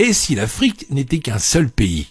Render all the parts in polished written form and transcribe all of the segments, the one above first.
Et si l'Afrique n'était qu'un seul pays ?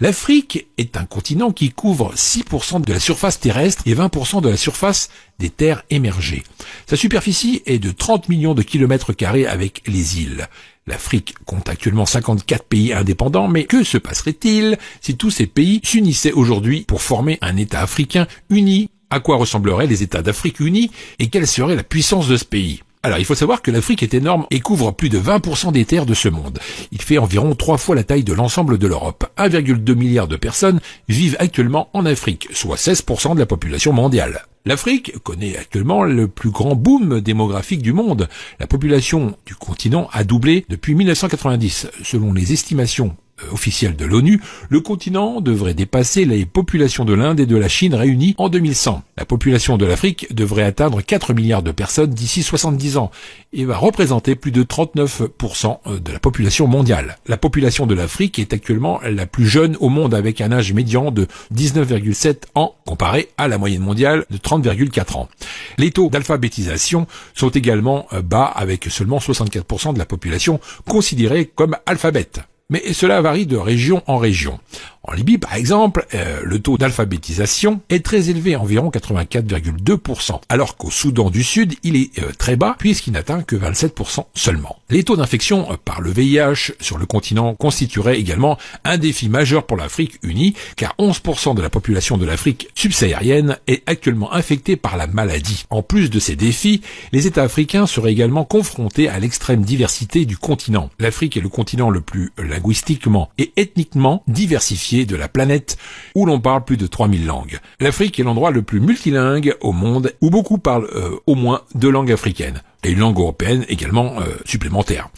L'Afrique est un continent qui couvre 6% de la surface terrestre et 20% de la surface des terres émergées. Sa superficie est de 30 millions de kilomètres carrés avec les îles. L'Afrique compte actuellement 54 pays indépendants, mais que se passerait-il si tous ces pays s'unissaient aujourd'hui pour former un État africain uni ? À quoi ressembleraient les États d'Afrique unis et quelle serait la puissance de ce pays ? Alors, il faut savoir que l'Afrique est énorme et couvre plus de 20% des terres de ce monde. Il fait environ 3 fois la taille de l'ensemble de l'Europe. 1,2 milliard de personnes vivent actuellement en Afrique, soit 16% de la population mondiale. L'Afrique connaît actuellement le plus grand boom démographique du monde. La population du continent a doublé depuis 1990. Selon les estimations officielle de l'ONU, le continent devrait dépasser les populations de l'Inde et de la Chine réunies en 2100. La population de l'Afrique devrait atteindre 4 milliards de personnes d'ici 70 ans et va représenter plus de 39% de la population mondiale. La population de l'Afrique est actuellement la plus jeune au monde avec un âge médian de 19,7 ans comparé à la moyenne mondiale de 30,4 ans. Les taux d'alphabétisation sont également bas avec seulement 64% de la population considérée comme alphabète. Mais cela varie de région en région. En Libye, par exemple, le taux d'alphabétisation est très élevé, environ 84,2%, alors qu'au Soudan du Sud, il est très bas, puisqu'il n'atteint que 27% seulement. Les taux d'infection par le VIH sur le continent constitueraient également un défi majeur pour l'Afrique unie, car 11% de la population de l'Afrique subsaharienne est actuellement infectée par la maladie. En plus de ces défis, les États africains seraient également confrontés à l'extrême diversité du continent. L'Afrique est le continent le plus linguistiquement et ethniquement diversifié de la planète, où l'on parle plus de 3000 langues. L'Afrique est l'endroit le plus multilingue au monde, où beaucoup parlent au moins 2 langues africaines, et une langue européenne également supplémentaire.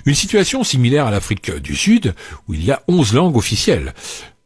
Une situation similaire à l'Afrique du Sud, où il y a 11 langues officielles.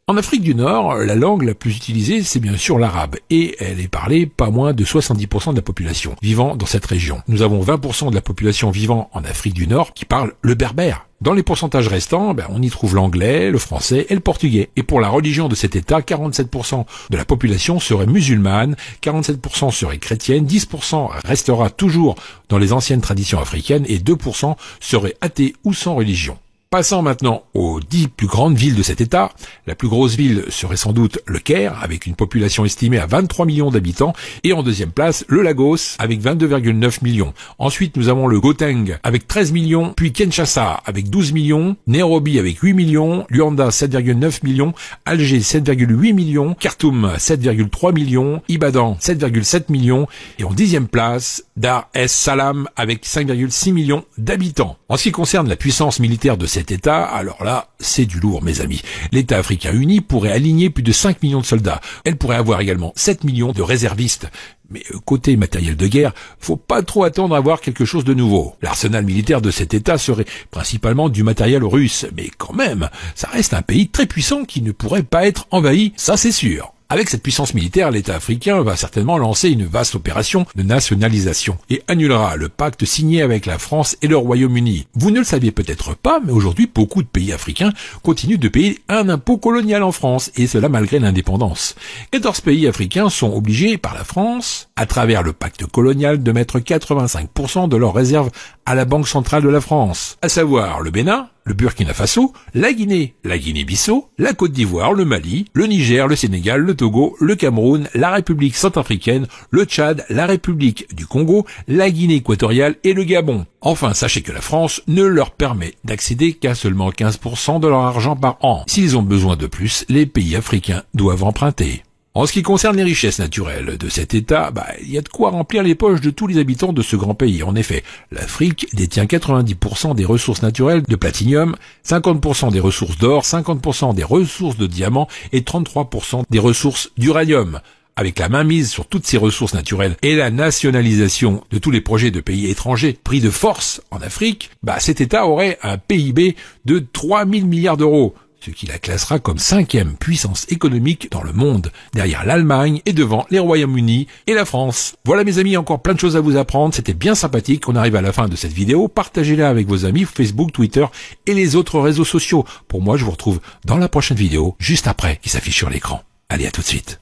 En Afrique du Nord, la langue la plus utilisée, c'est bien sûr l'arabe, et elle est parlée pas moins de 70% de la population vivant dans cette région. Nous avons 20% de la population vivant en Afrique du Nord qui parle le berbère. Dans les pourcentages restants, on y trouve l'anglais, le français et le portugais. Et pour la religion de cet État, 47% de la population serait musulmane, 47% serait chrétienne, 10% restera toujours dans les anciennes traditions africaines et 2% seraient athées ou sans religion. Passons maintenant aux 10 plus grandes villes de cet État. La plus grosse ville serait sans doute le Caire, avec une population estimée à 23 millions d'habitants, et en deuxième place, le Lagos, avec 22,9 millions. Ensuite, nous avons le Gauteng, avec 13 millions, puis Kinshasa, avec 12 millions, Nairobi, avec 8 millions, Luanda, 7,9 millions, Alger, 7,8 millions, Khartoum, 7,3 millions, Ibadan, 7,7 millions, et en 10e place, Dar es Salaam, avec 5,6 millions d'habitants. En ce qui concerne la puissance militaire de cet État, alors là, c'est du lourd, mes amis. L'État africain uni pourrait aligner plus de 5 millions de soldats. Elle pourrait avoir également 7 millions de réservistes. Mais côté matériel de guerre, faut pas trop attendre à voir quelque chose de nouveau. L'arsenal militaire de cet État serait principalement du matériel russe. Mais quand même, ça reste un pays très puissant qui ne pourrait pas être envahi, ça c'est sûr. Avec cette puissance militaire, l'État africain va certainement lancer une vaste opération de nationalisation et annulera le pacte signé avec la France et le Royaume-Uni. Vous ne le saviez peut-être pas, mais aujourd'hui, beaucoup de pays africains continuent de payer un impôt colonial en France, et cela malgré l'indépendance. 14 pays africains sont obligés par la France, à travers le pacte colonial, de mettre 85% de leurs réserves à la Banque centrale de la France, à savoir le Bénin, le Burkina Faso, la Guinée-Bissau, la Côte d'Ivoire, le Mali, le Niger, le Sénégal, le Togo, le Cameroun, la République centrafricaine, le Tchad, la République du Congo, la Guinée équatoriale et le Gabon. Enfin, sachez que la France ne leur permet d'accéder qu'à seulement 15% de leur argent par an. S'ils ont besoin de plus, les pays africains doivent emprunter. En ce qui concerne les richesses naturelles de cet État, il y a de quoi remplir les poches de tous les habitants de ce grand pays. En effet, l'Afrique détient 90% des ressources naturelles de platinium, 50% des ressources d'or, 50% des ressources de diamants et 33% des ressources d'uranium. Avec la mainmise sur toutes ces ressources naturelles et la nationalisation de tous les projets de pays étrangers pris de force en Afrique, cet État aurait un PIB de 3000 milliards d'euros. Ce qui la classera comme 5e puissance économique dans le monde, derrière l'Allemagne et devant les Royaumes-Unis et la France. Voilà mes amis, encore plein de choses à vous apprendre, c'était bien sympathique, on arrive à la fin de cette vidéo, partagez-la avec vos amis Facebook, Twitter et les autres réseaux sociaux. Pour moi, je vous retrouve dans la prochaine vidéo, juste après, qui s'affiche sur l'écran. Allez, à tout de suite.